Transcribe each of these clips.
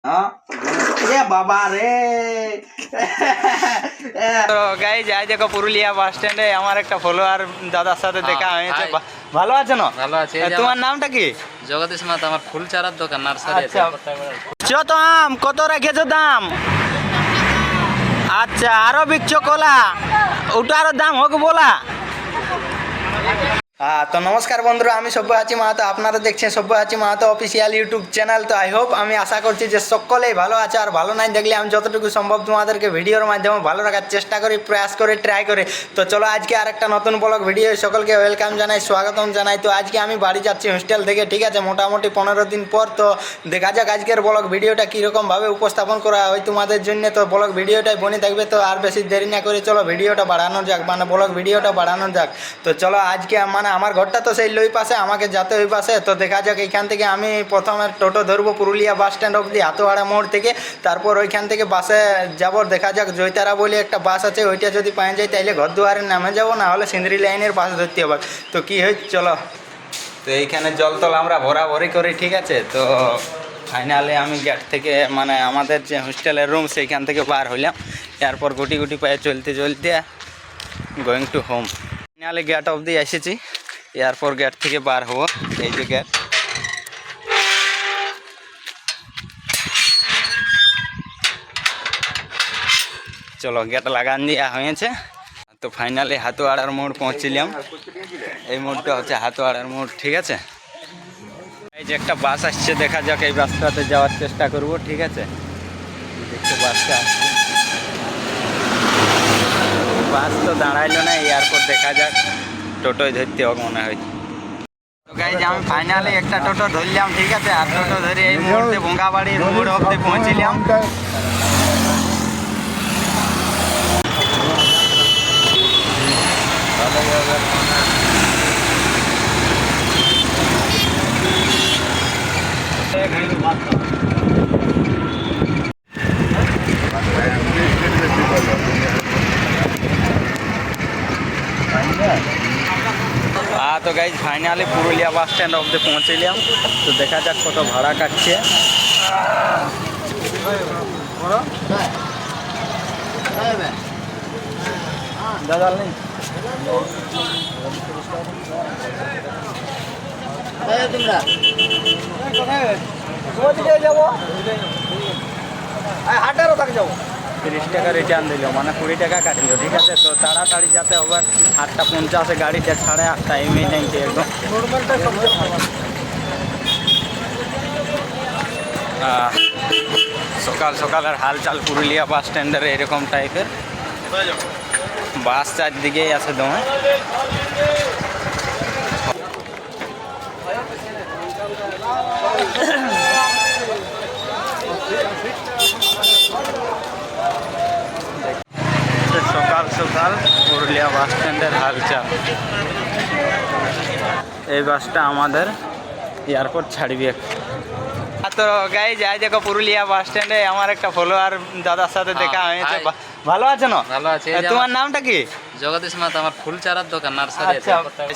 বাবা রে তো গাইজ আজ দেখো পুরুলিয়া বাস স্ট্যান্ডে আমার একটা ফলোয়ার দাদার সাথে দেখা হয়েছে। ভালো আছে না? ভালো আছে। তোমার নামটা কি? জগদীশ মাত, আমার ফুল চারার দোকান নার্সারি। আচ্ছা তো আম কত রেখেছো দাম? আচ্ছা আরো বিকছো কলা, ওটারও দাম হোক বলা। তো নমস্কার বন্ধুরা, আমি সব্যসাচী মাহাতো, আপনারা দেখছেন Sabyasachi Mahato official YouTube channel. তো আই হোপ, আমি আশা করছি যে সকলেই ভালো আছে, আর ভালো নাই দেখলে আমি যতটুকু সম্ভব তোমাদেরকে ভিডিওর মাধ্যমে ভালো রাখার চেষ্টা করি, প্রয়াস করে, ট্রাই করে। তো চলো আজকে আরেকটা নতুন ব্লগ ভিডিও সকলকে ওয়েলকাম জানাই, স্বাগতম জানাই। তো আজকে আমি বাড়ি যাচ্ছি হোস্টেল থেকে, ঠিক আছে, মোটামুটি 15 দিন পর। তো দেখা যাক আজকের ব্লগ ভিডিওটা কীরকমভাবে উপস্থাপন করা হয় তোমাদের জন্য। তো ব্লগ ভিডিওটাই বনে থাকবে, তো আর বেশি দেরি না করে চলো ভিডিওটা বাড়ানো যাক, মানে ব্লগ ভিডিওটা বাড়ানো যাক। তো চলো আজকে আমার ঘরটা তো সেই লই পাশে, আমাকে যেতে ওই পাশে। তো দেখা যাক, এইখান থেকে আমি প্রথমে টোটো ধরবো পুরুলিয়া বাস স্ট্যান্ড অবধি, হাতোয়াড়া মোড় থেকে। তারপর ওইখান থেকে বাসে যাব, দেখা যাক জয়তারা বলে একটা বাস আছে, ওইটা যদি পাই যায় তাইলে ঘরদুয়ারে নামে যাবো, না হলে সিন্দ্রি লাইনের বাস ধরতে হবে। তো কী হয় চলো। তো এইখানে জলতল আমরা ভরাভরি করি, ঠিক আছে। তো ফাইনালি আমি গেট থেকে, মানে আমাদের যে হোস্টেলের রুম সেইখান থেকে বার হইলাম। এরপর গুটি গুটি পায়ে চলতে চলতে going to home. Finally gate অবধি এসেছি, এরপর গেট থেকে বার হবো। এই যে গেট, চলো গেট লাগান দেওয়া হয়েছে। তো ফাইনালি হাতোয়াড়ার মোড় পৌঁছলাম। এই মোড়টা হচ্ছে হাতোয়াড়ার মোড়, ঠিক আছে। এই যে একটা বাস আসছে, দেখা যাক এই বাসটাতে যাওয়ার চেষ্টা করব, ঠিক আছে। দেখতে বাসটা আসছে, বাস তো দাঁড়াইলো না, এরপর দেখা যাক টোটোয় ধরতে হবে মনে হয়। তো গাইজ আমি ফাইনালি একটা টোটো ধরলাম, ঠিক আছে। আর টোটো ধরে এই মুহূর্তে ভোঙ্গাবাড়ির মোড় অবধি পৌঁছলাম। তো guys finally Purulia bus stand অবধি পৌঁছলাম। তো দেখা যাক কত ভাড়া কাটছে। দাদা নেই যাবো, 30 টাকা রিটার্ন দিল, মানে 20 টাকা কাটলো, ঠিক আছে। তো তাড়াতাড়ি যাতে হবে, 8:50 গাড়িটা, 8:30 এমনি নেই একদম। সকাল সকালের হালচাল পুরুলিয়া বাস স্ট্যান্ডের এরকম টাইপের। বাস চারদিকেই আছে দমে। সকাল সকাল পুরুলিয়া বাস স্ট্যান্ডের হালচাল। এই বাসটা আমাদের এয়ারপোর্ট ছাড়বে। তো গাইজ আজ দেখো পুরুলিয়া বাস স্ট্যান্ডে আমার একটা ফলোয়ার দাদার সাথে দেখা হয়েছে। ভালো আছে না? ভালো আছে। তোমার নামটা কি? জগদীশ মাত, আমার ফুল চারার দোকান নার্সারি। আচ্ছা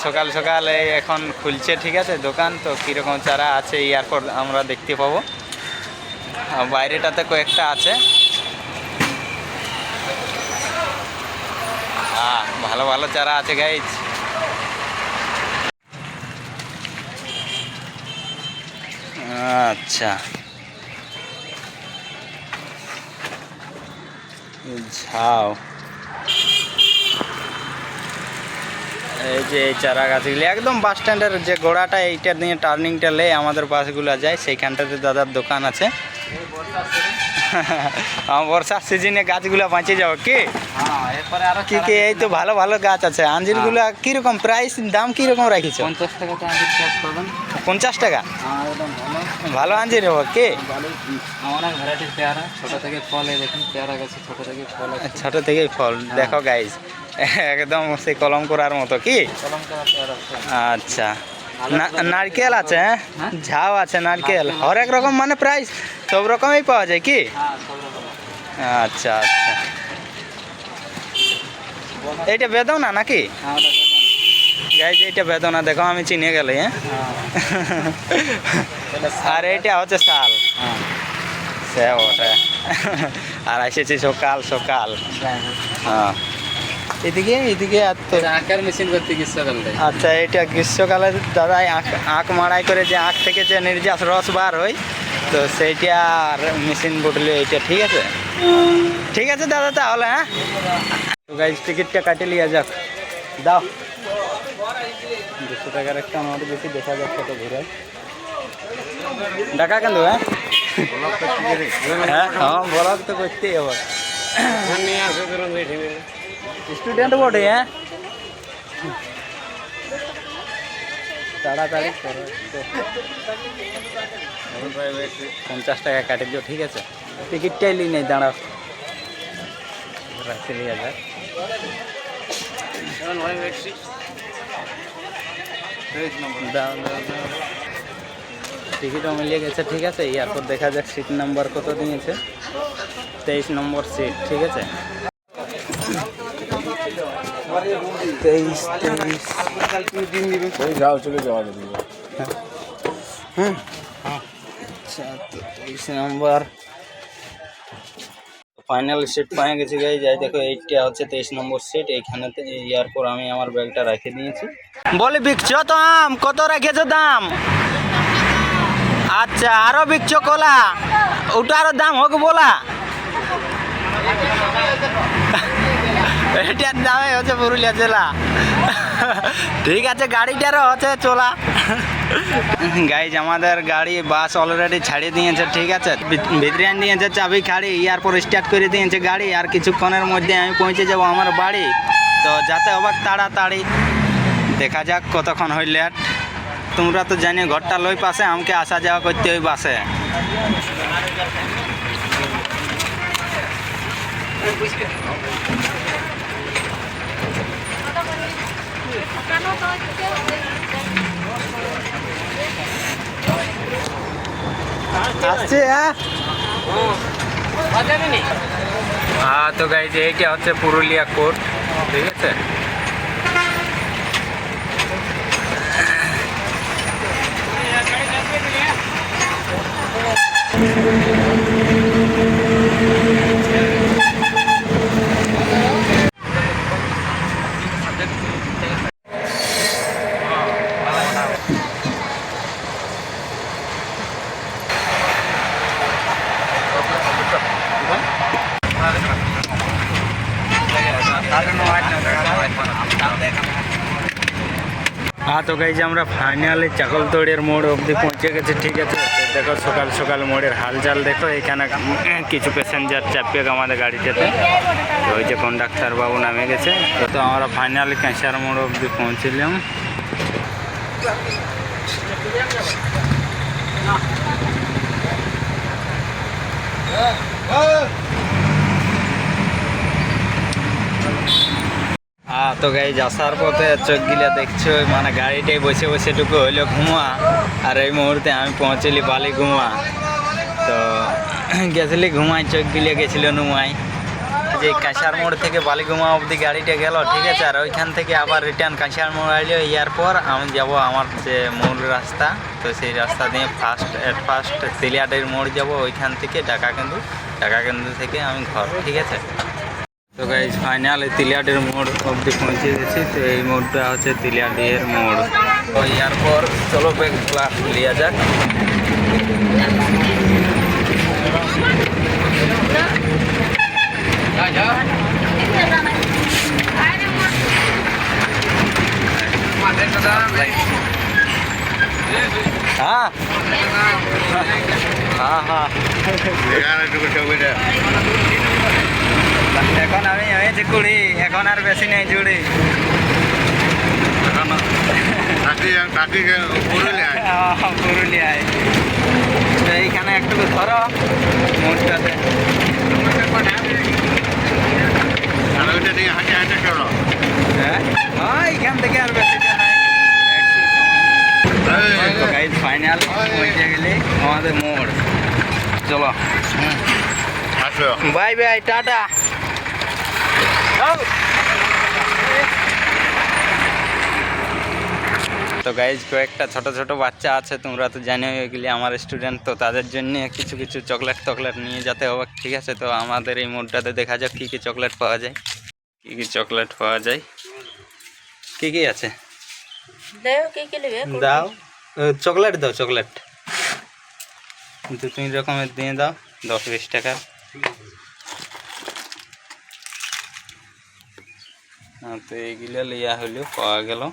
সকাল সকাল এখন খুলছে, ঠিক আছে, দোকান। তো কীরকম চারা আছে এয়ারপোর্ট আমরা দেখতে পাবো। বাইরেটাতে কয়েকটা আছে, ভালো ভালো চারা আছে গাইজ। আচ্ছা ঝাও, এই যে এই চারা গাছগুলি একদম বাস স্ট্যান্ডের যে গোড়াটা, এইটা নিয়ে টার্নিংটা লে আমাদের বাসগুলো যায়, সেইখানটাতে দাদার দোকান আছে। বর্ষার সিজনে গাছগুলো বাঁচে যাও কি? কি কি এই তো ভালো ভালো গাছ আছে। আঞ্জিরগুলো কিরকম প্রাইস, দাম কিরকম রাখিছো? 50 টাকা তো আঞ্জির চাষ করবেন। 50 টাকা? ভালো আঞ্জির হবে কি? অনেক ভ্যারাইটির পেয়ারা, ছোট থেকে ফল। এই দেখুন পেয়ারা গাছে ছোট থেকে ফল, ছোট থেকেই ফল। দেখো গাইজ একদম সেই কলম করার মতো কি? কলম করা পেয়ারা। আচ্ছা নারকেল আছে, হ্যাঁ ঝাউ আছে, নারকেল হরেক রকম, মানে প্রাইস সব রকমই পাওয়া যায় কি? আচ্ছা আচ্ছা, এইটা বেদনা নাকি? গাইজ এইটা বেদনা, দেখো আমি চিনে গেলে। হ্যাঁ আর এইটা হচ্ছে শাল। সে ওটা আর এসেছি সকাল সকাল। হ্যাঁ এদিকে এদিকে আর তো আঁকার মেশিন করতে গ্রীষ্মকালে। আচ্ছা এটা গ্রীষ্মকালে দাদা আখ মাড়াই করে যে আখ থেকে যে নির্যাস রস বার হয় তো সেইটা আর মেশিন বদলে এইটা ঠিক আছে। ঠিক আছে দাদা তাহলে হ্যাঁ তো গাইজ টিকিটটা কাটে লিয়া যাক দাও 200 টাকার একটা নোট বেশি দেখা যাক কত ঘুরে টাকা কেন হ্যাঁ হ্যাঁ হ্যাঁ ব্লগ তো করতেই হবে স্টুডেন্ট বটে হ্যাঁ তাড়াতাড়ি করো 50 টাকা কাটে দিও ঠিক আছে টিকিটটাই লি নেই দাঁড়াও রাখতে লিয়া যাক দাও দাও দাও টিকিটও মিলিয়ে গেছে ঠিক আছে এরপর দেখা যাক সিট নাম্বার কত দিয়েছে 23 নম্বর সিট ঠিক আছে 23 যাও চলে যাওয়া আচ্ছা 23 নম্বর ফাইনাল সিট পায়ে গেছি গাই যাই দেখো এইটা হচ্ছে 23 নম্বর সিট এইখানেতে এরপর আমি আমার ব্যাগটা রেখে দিয়েছি বলে বিকছো তো আম কত রেখেছো দাম আচ্ছা আরো বিকছো কলা ওটারও দাম হোক বলা এটার দামে হচ্ছে পুরুলিয়া জেলা ঠিক আছে গাড়িটারও হচ্ছে চলা গাইজ আমাদের গাড়ি বাস অলরেডি ছাড়িয়ে দিয়েছে ঠিক আছে ভিতরে আন দিয়েছে চাবি খাড়ি এরপর স্টার্ট করে দিয়েছে গাড়ি আর কিছুক্ষণের মধ্যে আমি পৌঁছে যাব আমার বাড়ি তো যাতে অবাক তাড়াতাড়ি দেখা যাক কতক্ষণ হয় লেট তোমরা তো জানি ঘরটা লই পাশে আমাকে আসা যাওয়া করতে ওই বাসে আসছে হ্যাঁ তো গাইজ এইটা হচ্ছে পুরুলিয়া কোর্ট ঠিক আছে हाँ तो गाइज আমরা ফাইনালি চাকলতোড়ের মোড় অবধি পৌঁছে গেছি ঠিক আছে দেখো সকাল সকাল মোড়ের হালচাল দেখো এখানে কিছু প্যাসেঞ্জার চাপিয়ে আমাদের গাড়িটাতে তো ওই যে কন্ডাক্টর বাবু নামে গেছে তো আমরা ফাইনালি কাঁসার মোড় অবধি পৌঁছলাম হ্যাঁ তো গাইজ আসার পথে চোখ গিলা দেখছো মানে গাড়িটাই বসে বসে টুকু হইলো ঘুমা আর এই মুহূর্তে আমি পৌঁছলি বালি ঘুমা তো গেছিলি ঘুমাই চোখ গিলে গেছিল নুমাই যে কাঁসার মোড় থেকে বালিগুমা অবধি গাড়িটা গেল ঠিক আছে আর ওইখান থেকে আবার রিটার্ন কাঁসার মোড় আইলো এরপর আমি যাব আমার যে মূল রাস্তা তো সেই রাস্তা দিয়ে ফার্স্ট তেলিয়াটের মোড় যাব ওইখান থেকে ঢাকা কেন্দ্র থেকে আমি ঘর ঠিক আছে তো গাইজ ফাইনাল তিলিয়াটের মোড় অবধি পৌঁছে গেছি তো এই মোড়টা হচ্ছে তিলিয়াটের মোড় তো এরপর চলো ব্যাগ ক্লাস লিয়া যাক হ্যাঁ হ্যাঁ হ্যাঁ এখন আমি হয়েছি কুড়ি এখন আর বেশি নেই জুড়ি পুরুলিয়ায় তো এইখানে একটু ধরো মোড়টাতে হ্যাঁ এইখান থেকে আর বেশি নাই ফাইনাল পৌঁছে গেলে আমাদের মোড় চলো বাই বাই টাটা তো গাইজ কয়েকটা ছোট ছোট বাচ্চা আছে, তোমরা তো জানো এগুলি আমার স্টুডেন্ট, তো তাদের জন্য কিছু কিছু চকলেট টকলেট নিয়ে যেতে হবে, ঠিক আছে। তো আমাদের এই মোড়টাতে দেখা যাক কী কী চকলেট পাওয়া যায়, কী কী চকলেট পাওয়া যায়, কী কী আছে দাও। চকলেট দাও, চকলেট 2-3 রকমের দিয়ে দাও, 10-20 টাকা। তো এইগুলো লিয়া হইল, পাওয়া গেল।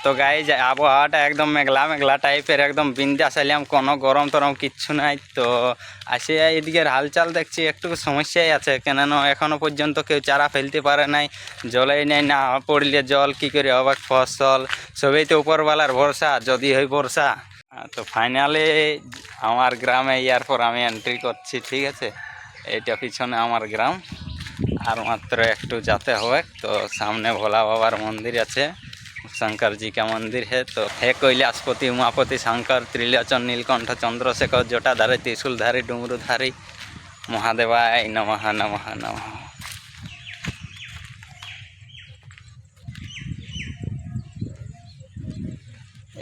তো গাইজ আবহাওয়াটা একদম মেঘলা মেঘলা টাইপের, একদম বিন্দাস আইলাম, কোনো গরম টরম কিচ্ছু নাই। তো আসে এদিকের হালচাল দেখছি একটু সমস্যাই আছে, কেননা এখনও পর্যন্ত কেউ চারা ফেলতে পারে নাই, জলেই নেই, না পড়লে জল কী করে হবে ফসল, সবই তো উপরওয়ালার ভরসা, যদি হয় বর্ষা। তো ফাইনালি আমার গ্রামে ইয়ার পর আমি এন্ট্রি করছি, ঠিক আছে। এইটা পিছনে আমার গ্রাম, আর মাত্র একটু যেতে হবে। তো সামনে ভোলা বাবার মন্দির আছে, शंकर जी का मंदिर है। तो है कैलाशपति उमापति शंकर त्रिलोचन नीलकंठ चंद्रशेखर जटाधारी त्रिशूलधारी डुमरूधारी महादेवाय नमः नमः नमः।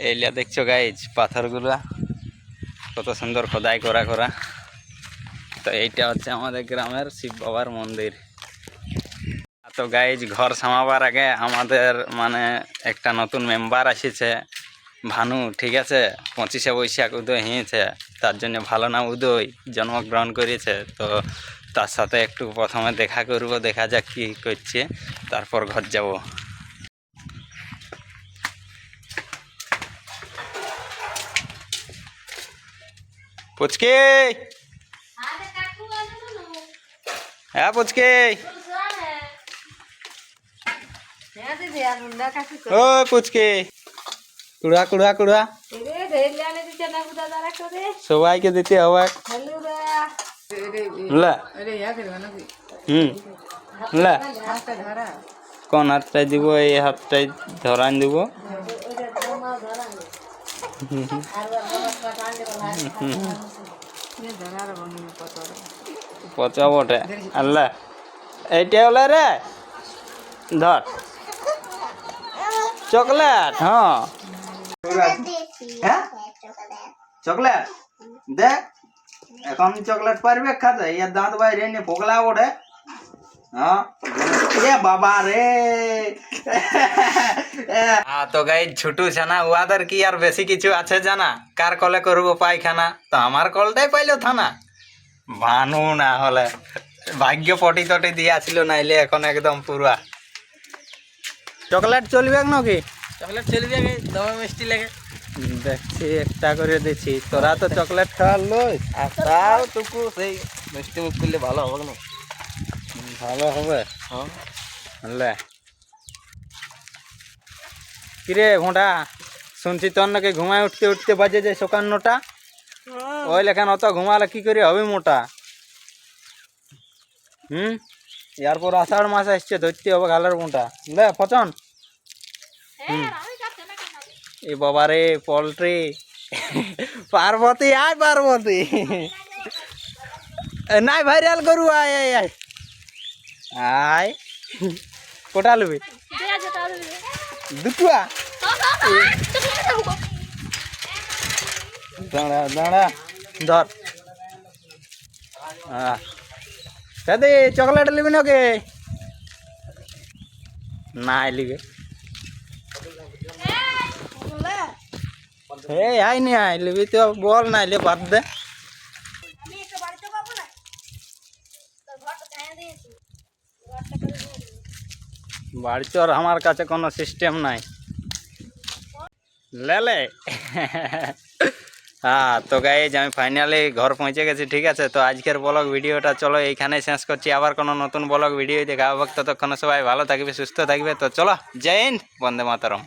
एलिया देखो गाइज पाथरगुला कत सुंदर खोदाई करा करा। तो এইটা হচ্ছে আমাদের গ্রামের শিব বাবার মন্দির। তো গাইজ ঘর সামাবার আগে আমাদের মানে একটা নতুন মেম্বার এসেছে ভানু, ঠিক আছে। 25শে বৈশাখ উদয় হয়েছে, তার জন্য ভালো নাম উদয় জন্মগ্রহণ করেছে। তো তার সাথে একটু প্রথমে দেখা করব, দেখা যাক কী করছে, তারপর ঘর যাব। পুচকে, হ্যাঁ পুচকে, ও পুচকে, কুড়া কুড়া কুড়া সবাইকে দিতে হবে। কোন হাতটাই দিব? এই হাতটাই ধরান দিব। পচা বটে আল্লাহ, এইটা হলে রে ধর চকলেট। হ্যাঁ চকলেট দেখ, এখন চকলেট পারবে খাতে, ইয়ার দাঁত বাইরে নিয়ে পোগলা ওঠে। হ্যাঁ বাবা রে। তো গাই ছুটু ছানা উহাদের কি আর বেশি কিছু আছে জানা, কার কলে করবো পায়খানা, তো আমার কলটাই পাইলো থানা। ভানু না হলে ভাগ্য পটি টটি দিয়াছিল, নাইলে এখন একদম পুরা। চকলেট চলবে নাকি? চকলেট চলবে, দমে মিষ্টি লাগে। দেখছি একটা করে দিচ্ছি, তোরা তো চকলেট খাওয়ার লইস, আর তাও টুকু সেই মিষ্টি মুখ করলে ভালো হবে না? ভালো হবে। হ্যাঁ কিরে ঘোঁটা, শুনছি তোর নাকি ঘুমায় উঠতে উঠতে বাজে যায় সকাল 9টা। ওই লেখান অত ঘুমালে কি করে হবে মোটা? এরপর আষাঢ় মাস আসছে, ধরতে হবে গালের মোটা। লে পচন। এ বাবারে পোল্ট্রি, পার্বতী আয় পার্বতী, নাই ভাইরাল করু, আয় আয় আয় আয়। কোটা লুবি? দুটুয়া। দাঁড়া দাঁড়া ধর। দাদি চকলেট লিবি নাকি? নাই লিবে। আই নি আই লিবি তো বল, নাইলে বাদ দে। বাড়ি চর আমার কাছে কোনো সিস্টেম নাই, লেলে। হ্যাঁ তো গাইজ আমি ফাইনালি ঘর পৌঁছে গেছি, ঠিক আছে। তো আজকের ব্লগ ভিডিওটা চলো এইখানে শেষ করছি, আবার কোনো নতুন ব্লগ ভিডিও দেখা হবে। ততক্ষণ সবাই ভালো থাকবে, সুস্থ থাকবে। তো চলো, জয় হিন্দ, বন্দে মাতরম।